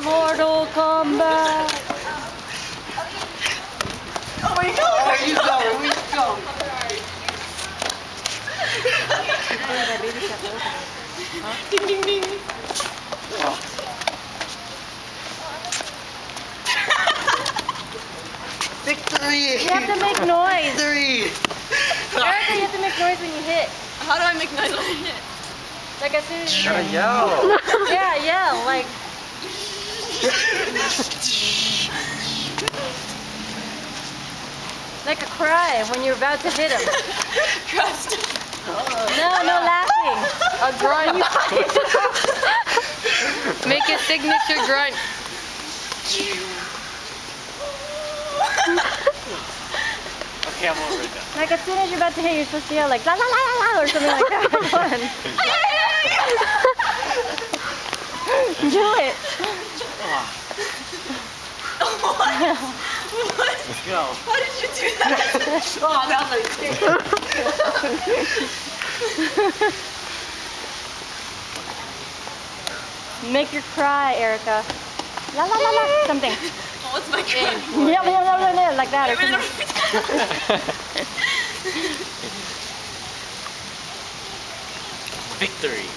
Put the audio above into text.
Mortal Kombat. Oh my god! Where you go? Where you go? Ding ding ding. Victory! You have to make noise. Victory! Erica, you have to make noise when you hit. How do I make noise when I hit? Like as soon as you Gotta hit. yell! Yeah, yell. Like. Like a cry when you're about to hit him. Crust. No, no laughing. A grunt. Make a signature grunt. Okay, I'm over it now. Like as soon as you're about to hit, you're supposed to yell like la la la la la or something like that. Do it. Let's go. How did you do that? Oh, that was like Make your cry, Erica. La la la la. Something. Oh, what's my game? Yeah, like that or something. Victory!